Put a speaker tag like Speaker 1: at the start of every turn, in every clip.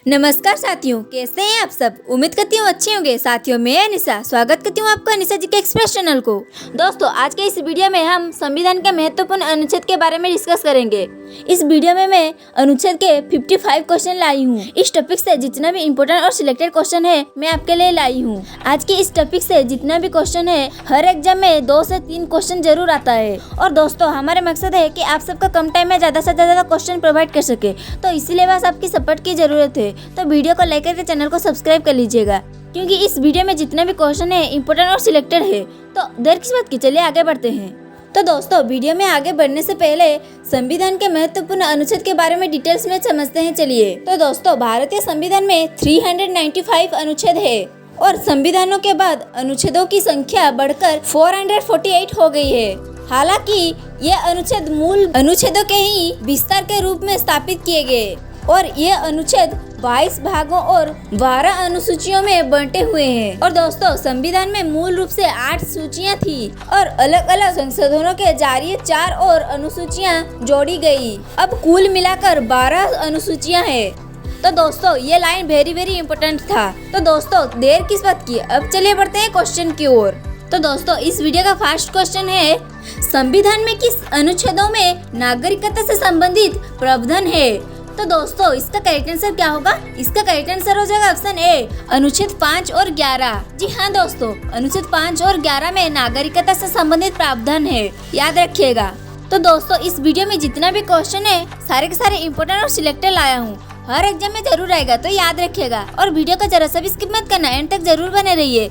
Speaker 1: नमस्कार साथियों, कैसे हैं आप सब। उम्मीद करती हूँ अच्छे होंगे। साथियों, मैं अनिशा स्वागत करती हूँ आपका अनिशा जी के एक्सप्रेस चैनल को। दोस्तों, आज के इस वीडियो में हम संविधान के महत्वपूर्ण अनुच्छेद के बारे में डिस्कस करेंगे। इस वीडियो में मैं अनुच्छेद के 55 क्वेश्चन लाई हूँ। इस टॉपिक से जितना भी इम्पोर्टेंट और सिलेक्टेड क्वेश्चन है मैं आपके लिए लाई हूँ। आज की इस टॉपिक से जितना भी क्वेश्चन है हर एग्जाम में 2 से 3 क्वेश्चन जरूर आता है। और दोस्तों, हमारे मकसद है कि आप सबका कम टाइम में ज्यादा से ज्यादा क्वेश्चन प्रोवाइड कर सके, तो इसीलिए बस आपकी सपोर्ट की जरूरत है। तो वीडियो को लाइक करके चैनल को सब्सक्राइब कर लीजिएगा, क्योंकि इस वीडियो में जितने भी क्वेश्चन है इम्पोर्टेंट और सिलेक्टेड है। तो देर किस बात की, चलिए आगे बढ़ते हैं। तो दोस्तों, वीडियो में आगे बढ़ने से पहले संविधान के महत्वपूर्ण अनुच्छेद के बारे में डिटेल्स में समझते हैं। चलिए। तो दोस्तों, भारतीय संविधान में 395 अनुच्छेद है और संविधानों के बाद अनुच्छेदों की संख्या बढ़कर 448 हो गई है। हालांकि ये अनुच्छेद मूल अनुच्छेदों के ही विस्तार के रूप में स्थापित किए गए और ये अनुच्छेद 22 भागों और 12 अनुसूचियों में बंटे हुए हैं। और दोस्तों, संविधान में मूल रूप से 8 सूचियां थी और अलग अलग संशोधनों के जरिए 4 और अनुसूचियां जोड़ी गई। अब कुल मिलाकर 12 अनुसूचियां हैं। तो दोस्तों, ये लाइन वेरी इंपोर्टेंट था। तो दोस्तों, देर किस बात की, अब चलिए बढ़ते हैं क्वेश्चन की ओर। तो दोस्तों, इस वीडियो का फर्स्ट क्वेश्चन है, संविधान में किस अनुच्छेदों में नागरिकता से संबंधित प्रावधान है। तो दोस्तों, इसका करेक्ट आंसर क्या होगा। इसका करेक्ट आंसर हो जाएगा ऑप्शन ए, अनुच्छेद 5 और 11। जी हाँ दोस्तों, अनुच्छेद 5 और 11 में नागरिकता से संबंधित प्रावधान है, याद रखिएगा। तो दोस्तों, इस वीडियो में जितना भी क्वेश्चन है सारे के सारे इम्पोर्टेंट और सिलेक्टेड लाया हूँ। हर एग्जाम में जरूर आएगा, तो याद रखिएगा। और वीडियो को जरा सा भी स्किप मत करना, एंड तक जरूर बने रहिए।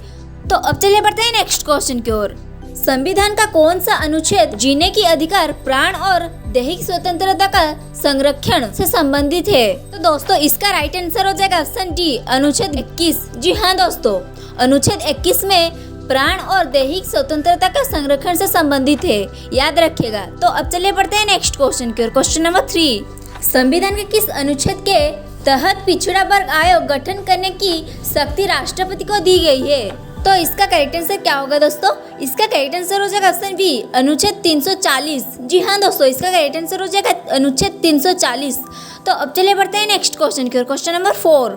Speaker 1: तो अब चलिए बढ़ते हैं नेक्स्ट क्वेश्चन की ओर। संविधान का कौन सा अनुच्छेद जीने की अधिकार, प्राण और दैहिक स्वतंत्रता का संरक्षण से संबंधित है। तो दोस्तों, इसका राइट आंसर हो जाएगा ऑप्शन डी, अनुच्छेद 21। जी हाँ दोस्तों, अनुच्छेद 21 में प्राण और दैहिक स्वतंत्रता का संरक्षण से संबंधित है, याद रखिएगा। तो अब चलिए बढ़ते हैं नेक्स्ट क्वेश्चन की ओर। क्वेश्चन नंबर 3, संविधान के किस अनुच्छेद के तहत पिछड़ा वर्ग आयोग गठन करने की शक्ति राष्ट्रपति को दी गई है। तो इसका करेक्ट आंसर क्या होगा दोस्तों। इसका करेक्ट आंसर हो जाएगा ऑप्शन बी, अनुच्छेद 340। जी हाँ दोस्तों, इसका करेक्ट आंसर हो जाएगा अनुच्छेद 340। तो अब चलिए बढ़ते हैं नेक्स्ट क्वेश्चन की ओर। क्वेश्चन नंबर 4,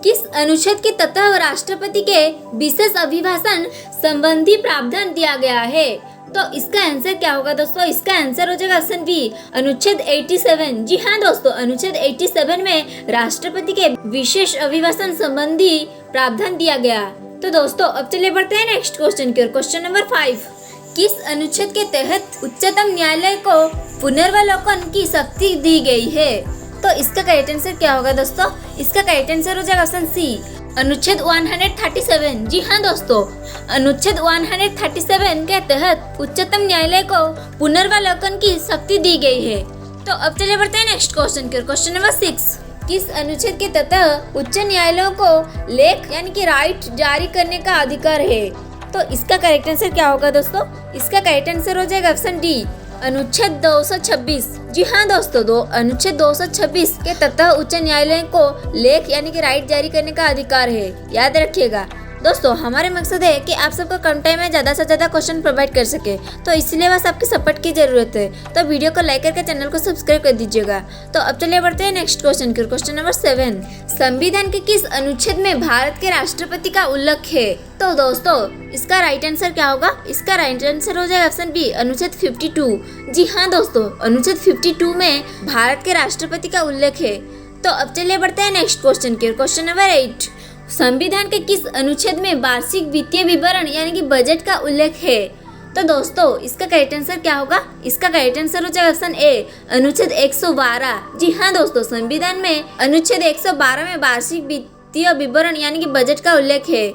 Speaker 1: किस अनुच्छेद के तहत राष्ट्रपति के विशेष अभिभाषण संबंधी प्रावधान दिया गया है। तो इसका आंसर क्या होगा दोस्तों। इसका आंसर हो जाएगा ऑप्शन बी, अनुच्छेद 87। जी हाँ दोस्तों, अनुच्छेद 87 में राष्ट्रपति के विशेष अभिभाषण संबंधी प्रावधान दिया गया। तो दोस्तों, अब चलिए बढ़ते हैं नेक्स्ट क्वेश्चन की ओर। क्वेश्चन नंबर 5, किस अनुच्छेद के तहत उच्चतम न्यायालय को पुनर्वलोकन की शक्ति दी गई है। तो इसका करेक्ट आंसर क्या होगा दोस्तों। इसका करेक्ट आंसर हो जाएगा ऑप्शन सी, अनुच्छेद 137। जी हाँ दोस्तों, अनुच्छेद 137 के तहत उच्चतम न्यायालय को पुनर्वलोकन की शक्ति दी गई है। तो अब चलिए बढ़ते हैं नेक्स्ट क्वेश्चन की ओर। क्वेश्चन नंबर 6, किस अनुच्छेद के तहत उच्च न्यायालयों को लेख यानी कि राइट जारी करने का अधिकार है। तो इसका करेक्ट आंसर क्या होगा दोस्तों। इसका करेक्ट आंसर हो जाएगा ऑप्शन डी, अनुच्छेद 226। जी हाँ दोस्तों, अनुच्छेद 226 के तहत उच्च न्यायालय को लेख यानी कि राइट जारी करने का अधिकार है, याद रखिएगा। दोस्तों, हमारे मकसद है कि आप सबको कम टाइम में ज़्यादा से ज़्यादा क्वेश्चन प्रोवाइड कर सके, तो इसलिए बस आपकी सपोर्ट की ज़रूरत है। तो वीडियो को लाइक करके चैनल को सब्सक्राइब कर दीजिएगा। तो अब चलिए बढ़ते हैं नेक्स्ट क्वेश्चन की। क्वेश्चन नंबर 7, संविधान के किस अनुच्छेद में भारत के राष्ट्रपति का उल्लेख है। तो दोस्तों, इसका राइट आंसर क्या होगा। इसका राइट आंसर हो जाएगा ऑप्शन बी, अनुच्छेद 52। जी हाँ दोस्तों, अनुच्छेद 52 में भारत के राष्ट्रपति का उल्लेख है। तो अब चलिए बढ़ते हैं नेक्स्ट क्वेश्चन की। क्वेश्चन नंबर 8, संविधान के किस अनुच्छेद में वार्षिक वित्तीय विवरण यानी कि बजट का उल्लेख है। तो दोस्तों, इसका करेक्ट आंसर क्या होगा। इसका करेक्ट आंसर हो जाएगा ऑप्शन ए, अनुच्छेद 112। जी हाँ दोस्तों, संविधान में अनुच्छेद 112 में वार्षिक वित्तीय विवरण यानी कि बजट का उल्लेख है।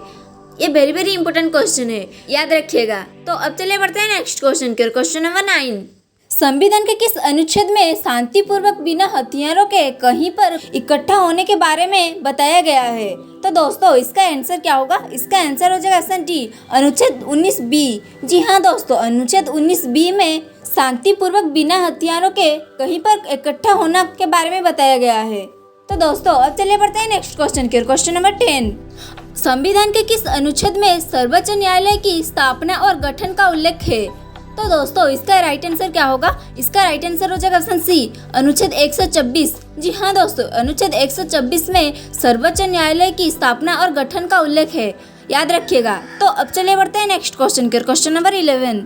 Speaker 1: ये वेरी इंपोर्टेंट क्वेश्चन है, याद रखिएगा। तो अब चलिए बढ़ते हैं नेक्स्ट क्वेश्चन की। क्वेश्चन नंबर 9, संविधान के किस अनुच्छेद में शांतिपूर्वक बिना हथियारों के कहीं पर इकट्ठा होने के बारे में बताया गया है। तो दोस्तों, इसका आंसर क्या होगा। इसका आंसर हो जाएगा ऑप्शन डी, अनुच्छेद 19B। जी हाँ दोस्तों, अनुच्छेद 19B में शांतिपूर्वक बिना हथियारों के कहीं पर इकट्ठा होना के बारे में बताया गया है। तो दोस्तों, अब चलिए बढ़ते हैं नेक्स्ट क्वेश्चन की। क्वेश्चन नंबर 10, संविधान के किस अनुच्छेद में सर्वोच्च न्यायालय की स्थापना और गठन का उल्लेख है। तो दोस्तों, इसका राइट आंसर क्या होगा। इसका राइट आंसर हो जाएगा ऑप्शन सी, अनुच्छेद 126। जी हाँ दोस्तों, अनुच्छेद 126 में सर्वोच्च न्यायालय की स्थापना और गठन का उल्लेख है, याद रखिएगा। तो अब चलिए बढ़ते हैं नेक्स्ट क्वेश्चन के, क्वेश्चन नंबर 11।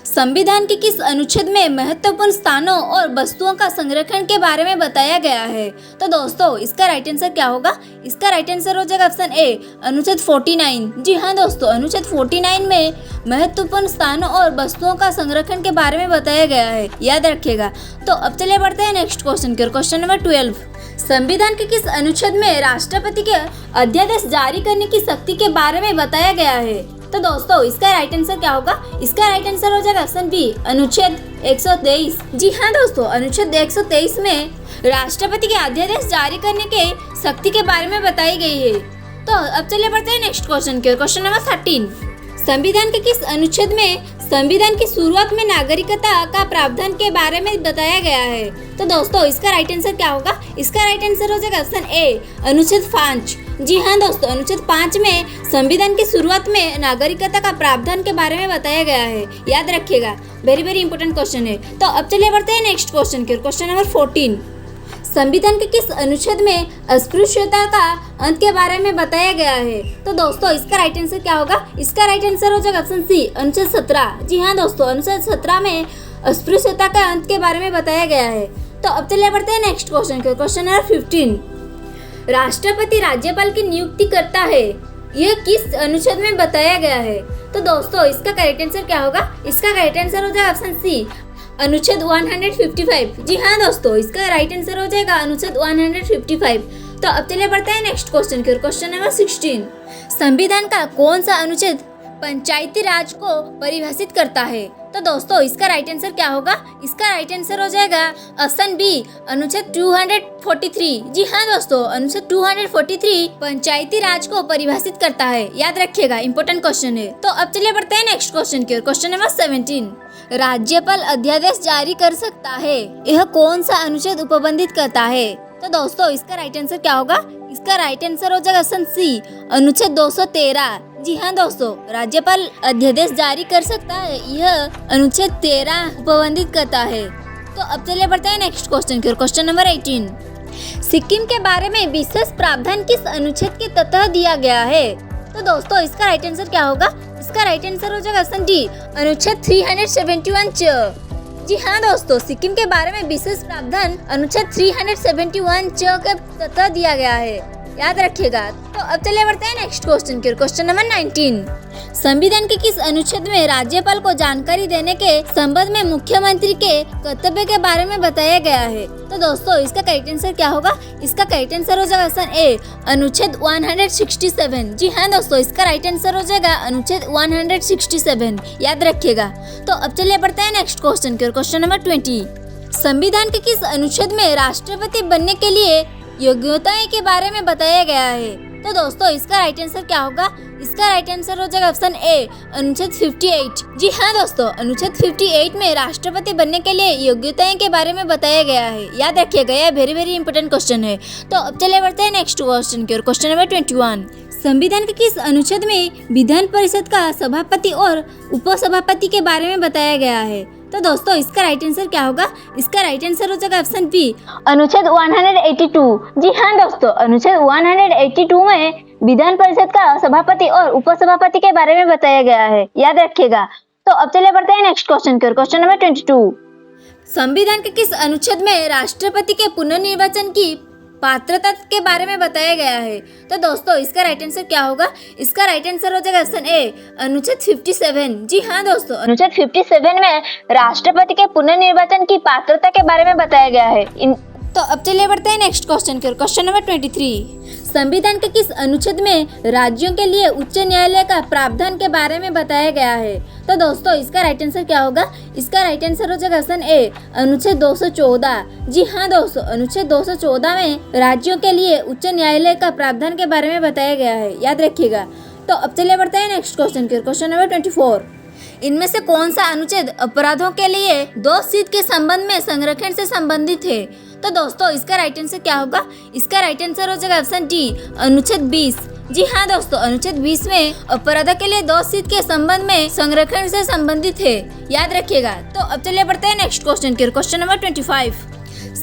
Speaker 1: संविधान के किस अनुच्छेद में महत्वपूर्ण स्थानों और वस्तुओं का संरक्षण के बारे में बताया गया है? तो दोस्तों इसका राइट आंसर क्या होगा? इसका राइट आंसर हो जाएगा ऑप्शन ए, अनुच्छेद 49। जी हाँ दोस्तों, अनुच्छेद 49 में महत्वपूर्ण स्थानों और वस्तुओं का संरक्षण के बारे में बताया गया है, याद रखिएगा। तो अब चलिए बढ़ते हैं नेक्स्ट क्वेश्चन के, क्वेश्चन नंबर 12। संविधान के किस अनुच्छेद में राष्ट्रपति के अध्यादेश जारी करने की शक्ति के बारे में बताया गया है? तो दोस्तों इसका राइट आंसर क्या होगा? इसका राइट आंसर हो जाएगा ऑप्शन बी, अनुच्छेद 123। जी हाँ दोस्तों, अनुच्छेद 123 में राष्ट्रपति के अध्यादेश जारी करने के शक्ति के बारे में बताई गई है। तो अब चलिए बढ़ते हैं नेक्स्ट क्वेश्चन के, क्वेश्चन नंबर 13। संविधान के किस अनुच्छेद में संविधान की शुरुआत में नागरिकता का प्रावधान के बारे में बताया गया है? तो दोस्तों इसका राइट आंसर क्या होगा? इसका राइट आंसर हो जाएगा ऑप्शन ए, अनुच्छेद 5। जी हाँ दोस्तों, अनुच्छेद 5 में संविधान की शुरुआत में नागरिकता का प्रावधान के बारे में बताया गया है, याद रखिएगा। वेरी वेरी इंपॉर्टेंट क्वेश्चन है। तो अब चलिए बढ़ते हैं नेक्स्ट क्वेश्चन के, क्वेश्चन नंबर 14। संविधान के किस अनुच्छेद में अस्पृश्यता का अंत के बारे में बताया गया है? तो दोस्तों इसका राइट आंसर क्या होगा? इसका राइट आंसर हो जाएगा ऑप्शन सी, अनुच्छेद 17। जी हाँ दोस्तों, अनुच्छेद 17 में अस्पृश्यता का अंत के बारे में बताया गया है। तो अब चलिए बढ़ते हैं नेक्स्ट क्वेश्चन के, क्वेश्चन नंबर 15। राष्ट्रपति राज्यपाल की नियुक्ति करता है, यह किस अनुच्छेद में बताया गया है? तो दोस्तों इसका करेक्ट आंसर क्या होगा? इसका करेक्ट आंसर हो जाएगा ऑप्शन सी, अनुच्छेद 155। जी हाँ दोस्तों, इसका राइट आंसर हो जाएगा अनुच्छेद 155। तो अब चलिए बढ़ते हैं नेक्स्ट क्वेश्चन के, क्वेश्चन नंबर 16। संविधान का कौन सा अनुच्छेद पंचायती राज को परिभाषित करता है? तो दोस्तों इसका राइट आंसर क्या होगा? इसका राइट आंसर हो जाएगा ऑप्शन बी, अनुच्छेद 243। जी हाँ दोस्तों, अनुच्छेद 243 पंचायती राज को परिभाषित करता है, याद रखिएगा, इंपॉर्टेंट क्वेश्चन है। तो अब चलिए बढ़ते हैं नेक्स्ट क्वेश्चन की ओर, क्वेश्चन नंबर 17। राज्यपाल अध्यादेश जारी कर सकता है, यह कौन सा अनुच्छेद उपबंधित करता है? तो दोस्तों इसका राइट आंसर क्या होगा? इसका राइट आंसर हो जाएगा ऑप्शन सी, अनुच्छेद 213। जी हाँ दोस्तों, राज्यपाल अध्यादेश जारी कर सकता है, यह अनुच्छेद 13 उपबंधित करता है। तो अब चलिए बढ़ते हैं नेक्स्ट क्वेश्चन की ओर, क्वेश्चन नंबर 18। सिक्किम के बारे में विशेष प्रावधान किस अनुच्छेद के तहत दिया गया है? तो दोस्तों इसका राइट आंसर क्या होगा? इसका राइट आंसर हो जाएगा ऑप्शन डी, अनुच्छेद 371 च। जी हाँ दोस्तों, सिक्किम के बारे में विशेष प्रावधान अनुच्छेद 371 च के तहत दिया गया है, याद रखिएगा। तो अब चलिए बढ़ते हैं नेक्स्ट क्वेश्चन की ओर, क्वेश्चन नंबर 19। संविधान के किस अनुच्छेद में राज्यपाल को जानकारी देने के संबंध में मुख्यमंत्री के कर्तव्य के बारे में बताया गया है? तो दोस्तों इसका करेक्ट आंसर क्या होगा? इसका करेक्ट आंसर हो जाएगा ऑप्शन ए, अनुच्छेद 167। जी हाँ दोस्तों, इसका राइट आंसर हो जाएगा अनुच्छेद 167, याद रखिएगा। तो अब चलिए बढ़ते हैं नेक्स्ट क्वेश्चन की ओर, क्वेश्चन नंबर 20। संविधान के किस अनुच्छेद में राष्ट्रपति बनने के लिए योग्यताएं के बारे में बताया गया है? तो दोस्तों इसका राइट आंसर क्या होगा? इसका राइट आंसर हो जाएगा ऑप्शन ए, अनुच्छेद 58। जी हाँ दोस्तों, अनुच्छेद 58 में राष्ट्रपति बनने के लिए योग्यताएं के बारे में बताया गया है, याद रखिएगा, यह वेरी वेरी इंपॉर्टेंट क्वेश्चन है। तो अब चले बढ़ते हैं नेक्स्ट क्वेश्चन की ओर, क्वेश्चन नंबर 21। संविधान के किस अनुच्छेद में विधान परिषद का सभापति और उपसभापति के बारे में बताया गया है? तो दोस्तों इसका राइट आंसर क्या होगा? इसका राइट आंसर हो जाएगा ऑप्शन बी, अनुच्छेद 182। जी हाँ दोस्तों, अनुच्छेद 182 में विधान परिषद का सभापति और उपसभापति के बारे में बताया गया है, याद रखिएगा। तो अब चलिए बढ़ते हैं नेक्स्ट क्वेश्चन की ओर, क्वेश्चन नंबर 22। संविधान के किस अनुच्छेद में राष्ट्रपति के पुनर्निर्वाचन की पात्रता के बारे में बताया गया है? तो दोस्तों इसका राइट आंसर क्या होगा? इसका राइट आंसर हो जाएगा ऑप्शन ए, अनुच्छेद 57। जी हाँ दोस्तों, अनुच्छेद 57 में राष्ट्रपति के पुनर्निर्वाचन की पात्रता के बारे में बताया गया है। तो अब चलिए बढ़ते हैं नेक्स्ट क्वेश्चन की ओर, क्वेश्चन नंबर 23। संविधान के किस अनुच्छेद में राज्यों के लिए उच्च न्यायालय का प्रावधान के बारे में बताया गया है? तो दोस्तों इसका राइट आंसर क्या होगा? इसका राइट आंसर हो जाएगा ऑप्शन ए, अनुच्छेद 214। जी हाँ दोस्तों, अनुच्छेद 214 में राज्यों के लिए उच्च न्यायालय का प्रावधान के बारे में बताया गया है, याद रखिएगा। तो अब चलिए बढ़ते हैं नेक्स्ट क्वेश्चन की ओर, क्वेश्चन नंबर 24। इनमें से कौन सा अनुच्छेद अपराधों के लिए दोषसिद्ध के संबंध में संरक्षण से संबंधित है? तो दोस्तों इसका राइट आंसर क्या होगा? इसका राइट आंसर हो जाएगा ऑप्शन डी, अनुच्छेद 20। जी हाँ दोस्तों, अनुच्छेद 20 में अपराधों के लिए दोषसिद्ध के संबंध में संरक्षण से संबंधित है, याद रखिएगा। तो अब चलिए बढ़ते हैं नेक्स्ट क्वेश्चन की ओर, क्वेश्चन नंबर 25।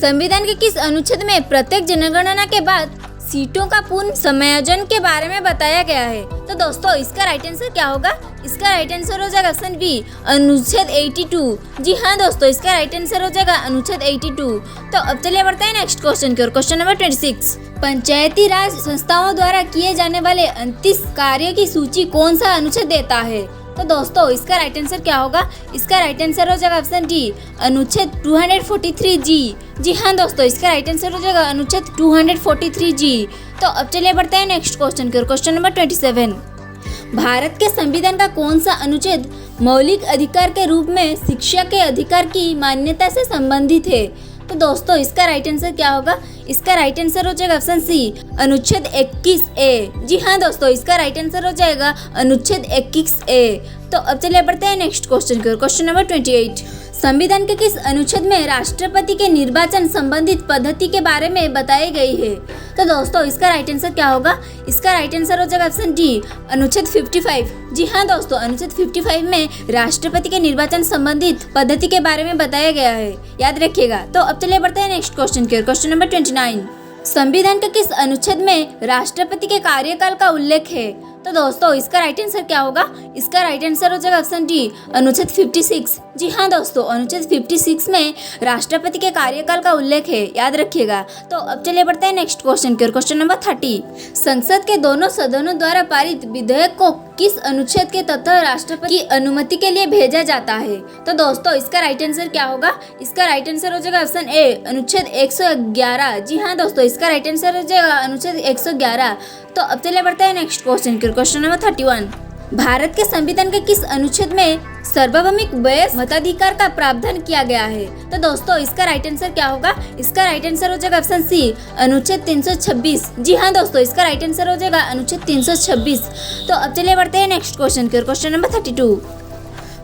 Speaker 1: संविधान के किस अनुच्छेद में प्रत्येक जनगणना के बाद सीटों का पूर्ण समायोजन के बारे में बताया गया है? तो दोस्तों इसका राइट आंसर क्या होगा? इसका राइट आंसर हो जाएगा ऑप्शन बी, अनुच्छेद 82। जी हाँ दोस्तों, इसका राइट आंसर हो जाएगा अनुच्छेद 82। तो अब चलिए बढ़ते हैं नेक्स्ट क्वेश्चन की ओर। क्वेश्चन नंबर 26, पंचायती राज संस्थाओं द्वारा किए जाने वाले 29 कार्य की सूची कौन सा अनुच्छेद देता है? तो दोस्तों इसका राइट आंसर क्या होगा? इसका राइट आंसर हो जाएगा ऑप्शन डी, अनुच्छेद 243 जी। जी हाँ दोस्तों, इसका राइट आंसर हो जाएगा अनुच्छेद 243 जी। तो अब चलिए बढ़ते हैं नेक्स्ट क्वेश्चन की ओर। क्वेश्चन नंबर 27, भारत के संविधान का कौन सा अनुच्छेद मौलिक अधिकार के रूप में शिक्षा के अधिकार की मान्यता से संबंधित है? तो दोस्तों इसका राइट आंसर क्या होगा? इसका राइट आंसर हो जाएगा ऑप्शन सी, अनुच्छेद 21A। जी हाँ दोस्तों, इसका राइट आंसर हो जाएगा अनुच्छेद 21A। तो अब चलिए बढ़ते हैं नेक्स्ट क्वेश्चन की ओर। क्वेश्चन नंबर 28, संविधान के किस अनुच्छेद में राष्ट्रपति के निर्वाचन संबंधित पद्धति के बारे में बताई गई है? तो दोस्तों इसका राइट आंसर क्या होगा? इसका राइट आंसर हो जाएगा ऑप्शन डी, अनुच्छेद 55। जी हाँ दोस्तों, अनुच्छेद 55 में राष्ट्रपति के निर्वाचन संबंधित पद्धति के बारे में बताया गया है, याद रखिएगा। तो अब चलिए बढ़ते हैं नेक्स्ट क्वेश्चन की ओर। क्वेश्चन नंबर 29, संविधान के किस अनुच्छेद में राष्ट्रपति के कार्यकाल का उल्लेख है? तो दोस्तों इसका राइट आंसर क्या होगा? इसका राइट आंसर हो जाएगा ऑप्शन डी, अनुच्छेद 56। जी हाँ दोस्तों, अनुच्छेद 56 में राष्ट्रपति के कार्यकाल का उल्लेख है, याद रखिएगा। तो अब चलिए बढ़ते हैं नेक्स्ट क्वेश्चन की ओर। क्वेश्चन नंबर 30, संसद के दोनों सदनों द्वारा पारित विधेयक को किस अनुच्छेद के तहत राष्ट्रपति की अनुमति के लिए भेजा जाता है? तो दोस्तों इसका राइट आंसर क्या होगा? इसका राइट आंसर हो जाएगा ऑप्शन ए, अनुच्छेद 111। जी हाँ दोस्तों, इसका राइट आंसर हो जाएगा अनुच्छेद 111। तो अब चलिए बढ़ते हैं नेक्स्ट क्वेश्चन की ओर। क्वेश्चन नंबर 31, भारत के संविधान के किस अनुच्छेद में सार्वभौमिक वयस्क मताधिकार का प्रावधान किया गया है? तो दोस्तों इसका राइट आंसर क्या होगा? इसका राइट आंसर हो जाएगा ऑप्शन सी, अनुच्छेद 326। जी हाँ दोस्तों, इसका राइट आंसर हो जाएगा अनुच्छेद 326। तो अब चलिए बढ़ते हैं नेक्स्ट क्वेश्चन की ओर। क्वेश्चन नंबर 32,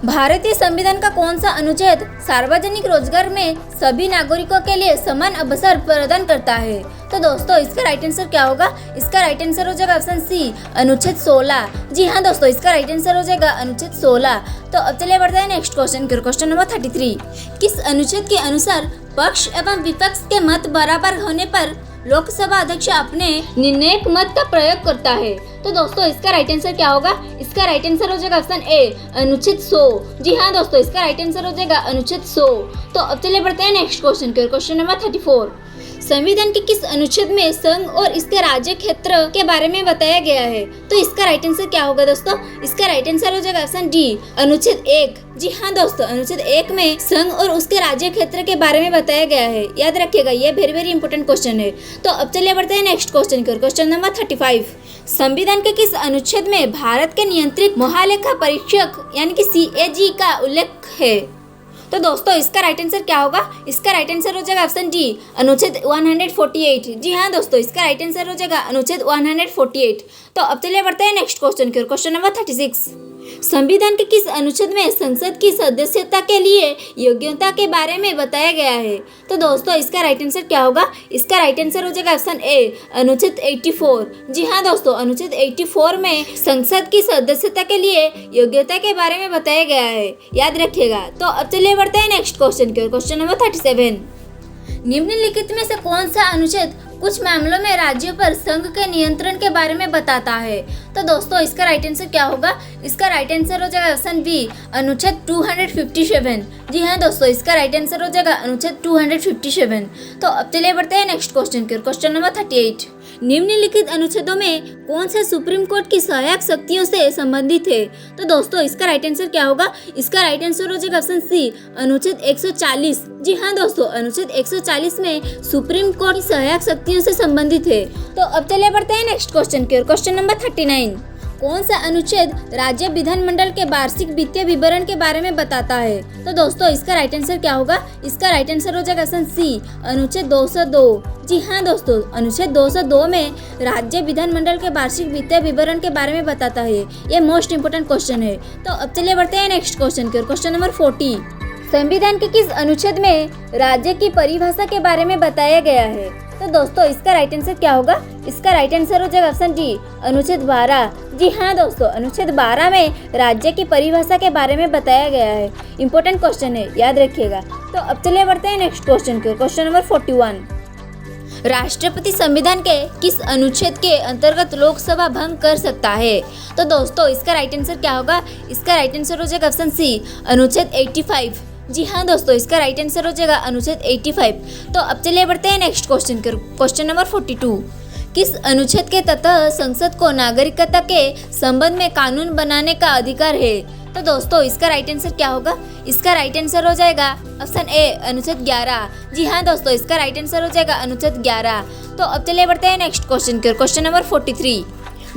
Speaker 1: भारतीय संविधान का कौन सा अनुच्छेद सार्वजनिक रोजगार में सभी नागरिकों के लिए समान अवसर प्रदान करता है? तो दोस्तों इसका राइट आंसर क्या होगा? इसका राइट आंसर हो जाएगा ऑप्शन सी, अनुच्छेद 16। जी हाँ दोस्तों, इसका राइट आंसर हो जाएगा अनुच्छेद 16। तो अब चलिए बढ़ते हैं नेक्स्ट क्वेश्चन की। क्वेश्चन नंबर 33, किस अनुच्छेद के अनुसार पक्ष एवं विपक्ष के मत बराबर होने पर लोकसभा अध्यक्ष अपने निर्णायक मत का प्रयोग करता है? तो दोस्तों इसका राइट आंसर क्या होगा? इसका राइट आंसर हो जाएगा ऑप्शन ए, अनुच्छेद 100। जी हाँ दोस्तों, इसका राइट आंसर हो जाएगा अनुच्छेद 100। तो अब चलिए बढ़ते हैं नेक्स्ट क्वेश्चन की। क्वेश्चन नंबर 34, संविधान के किस अनुच्छेद में संघ और इसके राज्य क्षेत्र के बारे में बताया गया है? तो इसका राइट आंसर क्या होगा दोस्तों? इसका राइट आंसर हो जाएगा ऑप्शन डी, अनुच्छेद 1। जी हाँ दोस्तों, अनुच्छेद 1 में संघ और उसके राज्य क्षेत्र के बारे में बताया गया है, याद रखिएगा, ये वेरी इंपॉर्टेंट क्वेश्चन है। तो अब चलिए बढ़ते हैं नेक्स्ट क्वेश्चन की। क्वेश्चन नंबर 35, संविधान के किस अनुच्छेद में भारत के नियंत्रित महालेखा परीक्षक यानी कि CAG का उल्लेख है? तो दोस्तों इसका राइट आंसर क्या होगा? इसका राइट आंसर हो जाएगा ऑप्शन डी, अनुच्छेद 148। जी हाँ दोस्तों, इसका राइट आंसर हो जाएगा अनुच्छेद 148। तो अब चलिए बढ़ते हैं नेक्स्ट क्वेश्चन की। क्वेश्चन नंबर 36, संविधान के किस अनुच्छेद में संसद की सदस्यता के लिए योग्यता के बारे में बताया गया है? तो दोस्तों इसका राइट आंसर क्या होगा? इसका राइट आंसर हो जाएगा ऑप्शन ए, अनुच्छेद 84। जी हाँ दोस्तों, अनुच्छेद 84 में संसद की सदस्यता के लिए योग्यता के बारे में बताया गया है, याद रखिएगा। तो अब चलिए बढ़ते हैं नेक्स्ट क्वेश्चन की। क्वेश्चन नंबर 37, निम्नलिखित में से कौन सा अनुच्छेद कुछ मामलों में राज्यों पर संघ के नियंत्रण के बारे में बताता है? तो दोस्तों इसका राइट आंसर क्या होगा? इसका राइट आंसर हो जाएगा ऑप्शन बी, अनुच्छेद 257। जी हाँ दोस्तों, इसका राइट आंसर हो जाएगा अनुच्छेद 257। तो अब चलिए बढ़ते हैं नेक्स्ट क्वेश्चन की। क्वेश्चन नंबर 38, निम्नलिखित अनुच्छेदों में कौन सा सुप्रीम कोर्ट की सहायक शक्तियों से संबंधित है? तो दोस्तों इसका राइट आंसर क्या होगा? इसका राइट आंसर हो जाएगा ऑप्शन सी, अनुच्छेद 140। जी हाँ दोस्तों, अनुच्छेद 140 में सुप्रीम कोर्ट की सहायक शक्तियों से संबंधित है। तो अब चलिए बढ़ते हैं नेक्स्ट क्वेश्चन की। क्वेश्चन नंबर 39, कौन सा अनुच्छेद राज्य विधानमंडल के वार्षिक वित्तीय विवरण के बारे में बताता है? तो दोस्तों इसका राइट आंसर क्या होगा? इसका राइट आंसर हो जाएगा ऑप्शन सी, अनुच्छेद 202। जी हाँ दोस्तों, अनुच्छेद 202 में राज्य विधानमंडल के वार्षिक वित्तीय विवरण के बारे में बताता है। ये मोस्ट इंपोर्टेंट क्वेश्चन है। तो अब चलिए बढ़ते हैं नेक्स्ट क्वेश्चन की। क्वेश्चन नंबर 40, संविधान के किस अनुच्छेद में राज्य की परिभाषा के बारे में बताया गया है? तो दोस्तों इसका राइट आंसर क्या होगा? इसका राइट आंसर हो जाएगा ऑप्शन डी, अनुच्छेद 12। जी हाँ दोस्तों, अनुच्छेद 12 में राज्य की परिभाषा के बारे में बताया गया है। इंपॉर्टेंट क्वेश्चन है, याद रखिएगा। तो अब चलिए बढ़ते हैं नेक्स्ट क्वेश्चन के। क्वेश्चन नंबर 41, राष्ट्रपति संविधान के किस अनुच्छेद के अंतर्गत लोकसभा भंग कर सकता है? तो दोस्तों इसका राइट आंसर क्या होगा? इसका राइट आंसर हो जाएगा ऑप्शन सी, अनुच्छेद 85। जी हाँ दोस्तों, इसका राइट आंसर हो जाएगा अनुच्छेद 85। तो अब चलिए बढ़ते हैं नेक्स्ट क्वेश्चन के। क्वेश्चन नंबर 42, किस अनुच्छेद के तहत संसद को नागरिकता के संबंध में कानून बनाने का अधिकार है? तो दोस्तों इसका राइट आंसर क्या होगा? इसका राइट आंसर हो जाएगा ऑप्शन ए, अनुच्छेद 11। जी हाँ दोस्तों, इसका राइट आंसर हो जाएगा अनुच्छेद 11। तो अब चलिए बढ़ते हैं नेक्स्ट क्वेश्चन के। क्वेश्चन नंबर 43,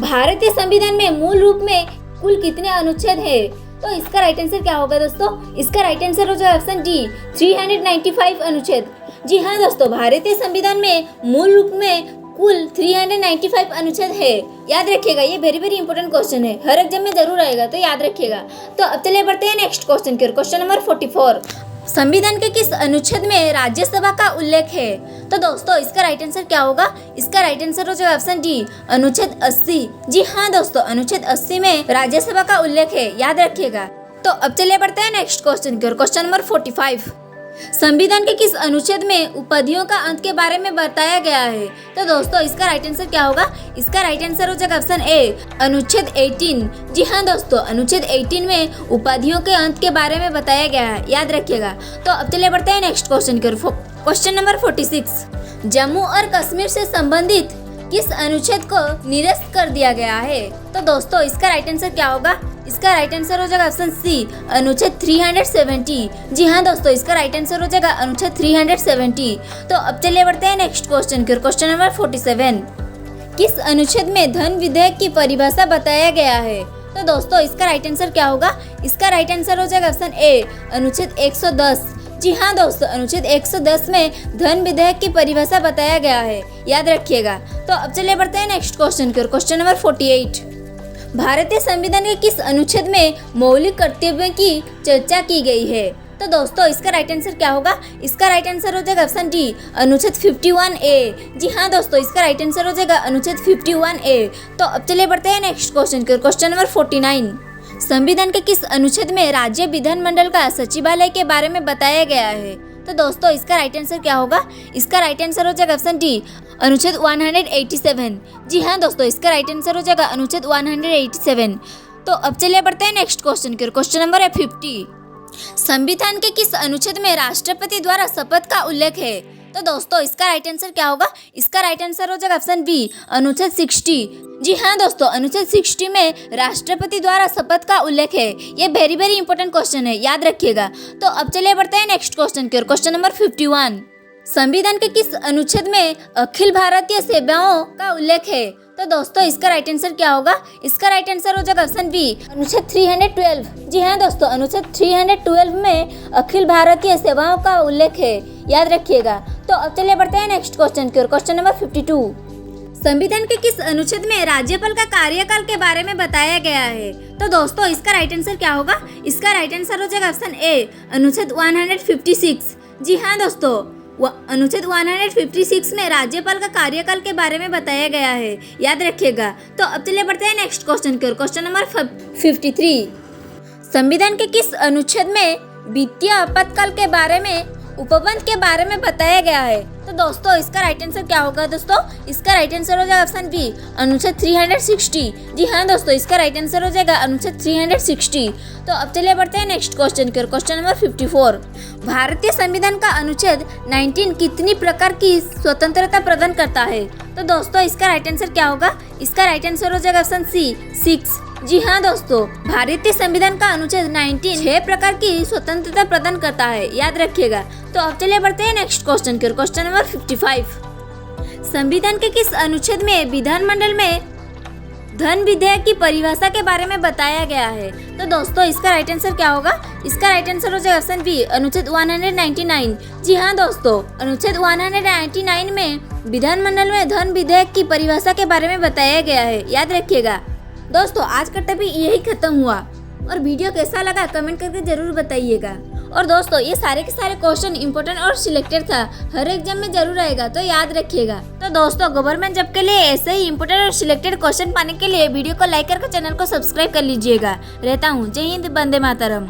Speaker 1: भारतीय संविधान में मूल रूप में कुल कितने अनुच्छेद है? तो इसका राइट आंसर क्या होगा दोस्तों? इसका राइट आंसर हो जाएगा ऑप्शन डी, 395 अनुच्छेद। जी हाँ दोस्तों, भारतीय संविधान में मूल रूप में कुल 395 अनुच्छेद है। याद रखिएगा, ये वेरी वेरी इंपॉर्टेंट क्वेश्चन है, हर एग्जाम में जरूर आएगा, तो याद रखिएगा। तो अब चलिए बढ़ते हैं नेक्स्ट क्वेश्चन के। क्वेश्चन नंबर 44, संविधान के किस अनुच्छेद में राज्यसभा का उल्लेख है? तो दोस्तों इसका राइट आंसर क्या होगा? इसका राइट आंसर हो जाएगा ऑप्शन डी, अनुच्छेद 80। जी हाँ दोस्तों, अनुच्छेद 80 में राज्यसभा का उल्लेख है, याद रखिएगा। तो अब चलिए बढ़ते हैं नेक्स्ट क्वेश्चन के। क्वेश्चन नंबर 45, संविधान के किस अनुच्छेद में उपाधियों का अंत के बारे में बताया गया है? तो दोस्तों इसका राइट आंसर क्या होगा? इसका राइट आंसर हो जाएगा ऑप्शन ए, अनुच्छेद 18। जी हाँ दोस्तों, अनुच्छेद 18 में उपाधियों के अंत के बारे में बताया गया है, याद रखिएगा। तो अब चलिए बढ़ते हैं नेक्स्ट क्वेश्चन के। क्वेश्चन नंबर 46, जम्मू और कश्मीर से संबंधित किस अनुच्छेद को निरस्त कर दिया गया है? तो दोस्तों इसका राइट आंसर क्या होगा? इसका राइट आंसर हो जाएगा ऑप्शन सी, अनुच्छेद 370। जी हाँ दोस्तों, इसका राइट आंसर हो जाएगा अनुच्छेद 370। तो अब चलिए बढ़ते हैं नेक्स्ट क्वेश्चन के। क्वेश्चन नंबर 47, किस अनुच्छेद में धन विधेयक की परिभाषा बताया गया है? तो दोस्तों इसका राइट आंसर क्या होगा? इसका राइट आंसर हो जाएगा ऑप्शन ए, अनुच्छेद 110। जी हाँ दोस्तों, अनुच्छेद 110 में धन विधेयक की परिभाषा बताया गया है, याद रखिएगा। तो अब चलिए बढ़ते हैं नेक्स्ट क्वेश्चन के। क्वेश्चन नंबर 48, भारतीय संविधान के किस अनुच्छेद में मौलिक कर्तव्यों की चर्चा की गई है? तो दोस्तों इसका राइट आंसर क्या होगा? इसका राइट आंसर हो जाएगा ऑप्शन डी, अनुच्छेद 51A। जी हाँ दोस्तों, इसका राइट आंसर हो जाएगा अनुच्छेद 51A। तो अब चलिए बढ़ते हैं नेक्स्ट क्वेश्चन के। क्वेश्चन नंबर 49, संविधान के किस अनुच्छेद में राज्य विधानमंडल का सचिवालय के बारे में बताया गया है? तो दोस्तों इसका राइट आंसर क्या होगा? इसका राइट आंसर हो जाएगा ऑप्शन डी, अनुच्छेद 187। जी हाँ दोस्तों, इसका राइट आंसर हो जाएगा अनुच्छेद 187। तो अब चलिए बढ़ते हैं नेक्स्ट क्वेश्चन के। क्वेश्चन नंबर 50, संविधान के किस अनुच्छेद में राष्ट्रपति द्वारा शपथ का उल्लेख है? तो दोस्तों इसका राइट आंसर क्या होगा? इसका राइट आंसर हो जाएगा ऑप्शन बी, अनुच्छेद 60। जी हाँ दोस्तों, अनुच्छेद 60 में राष्ट्रपति द्वारा शपथ का उल्लेख है। ये वेरी वेरी इंपॉर्टेंट क्वेश्चन है, याद रखिएगा। तो अब चलिए बढ़ते हैं नेक्स्ट क्वेश्चन की ओर। क्वेश्चन नंबर 51, संविधान के किस अनुच्छेद में अखिल भारतीय सेवाओं का उल्लेख है? तो दोस्तों इसका राइट आंसर क्या होगा? इसका राइट आंसर हो जाएगा ऑप्शन बी, अनुच्छेद 312। जी हाँ दोस्तों, अनुच्छेद 312 में अखिल भारतीय सेवाओं का उल्लेख है, याद रखिएगा। तो अब चलिए बढ़ते हैं नेक्स्ट क्वेश्चन की ओर। क्वेश्चन नंबर 52, संविधान के किस अनुच्छेद में राज्यपाल का कार्यकाल के बारे में बताया गया है? तो दोस्तों इसका राइट आंसर क्या होगा? इसका राइट आंसर हो जाएगा ऑप्शन ए, अनुच्छेद 156। जी हाँ दोस्तों, अनुच्छेद 156 में राज्यपाल का कार्यकाल के बारे में बताया गया है, याद रखिएगा। तो अब चलिए बढ़ते हैं नेक्स्ट क्वेश्चन की ओर। क्वेश्चन नंबर 53, संविधान के किस अनुच्छेद में वित्तीय आपातकाल के बारे में उपबंध के बारे में बताया गया है? तो दोस्तों इसका राइट आंसर क्या होगा? दोस्तों इसका राइट आंसर हो जाएगा ऑप्शन बी, अनुच्छेद 360। जी हाँ दोस्तों, इसका राइट आंसर हो जाएगा अनुच्छेद 360। तो अब चलिए बढ़ते हैं नेक्स्ट क्वेश्चन की ओर। क्वेश्चन नंबर 54, भारतीय संविधान का अनुच्छेद 19 कितनी प्रकार की स्वतंत्रता प्रदान करता है? तो दोस्तों इसका राइट आंसर क्या होगा? इसका राइट आंसर हो जाएगा ऑप्शन सी, 6। जी हाँ दोस्तों, भारतीय संविधान का अनुच्छेद 19 6 प्रकार की स्वतंत्रता प्रदान करता है, याद रखिएगा। तो अब चलिए बढ़ते हैं नेक्स्ट क्वेश्चन की ओर। क्वेश्चन नंबर 55, संविधान के किस अनुच्छेद में विधानमंडल में धन विधेयक की परिभाषा के बारे में बताया गया है? तो दोस्तों इसका राइट आंसर क्या होगा? इसका राइट आंसर हो जाएगा ऑप्शन बी, अनुच्छेद 199। जी हाँ दोस्तों, अनुच्छेद 199 में विधानमंडल में धन विधेयक की परिभाषा के बारे में बताया गया है, याद रखिएगा। दोस्तों आज का टॉपिक यही खत्म हुआ और वीडियो कैसा लगा कमेंट करके जरूर बताइएगा और दोस्तों ये सारे के सारे क्वेश्चन इंपॉर्टेंट और सिलेक्टेड था, हर एग्जाम में जरूर आएगा, तो याद रखिएगा। तो दोस्तों गवर्नमेंट जॉब के लिए ऐसे ही इंपॉर्टेंट और सिलेक्टेड क्वेश्चन पाने के लिए वीडियो को लाइक करके चैनल को सब्सक्राइब कर लीजिएगा। रहता हूँ। जय हिंद, वंदे मातरम।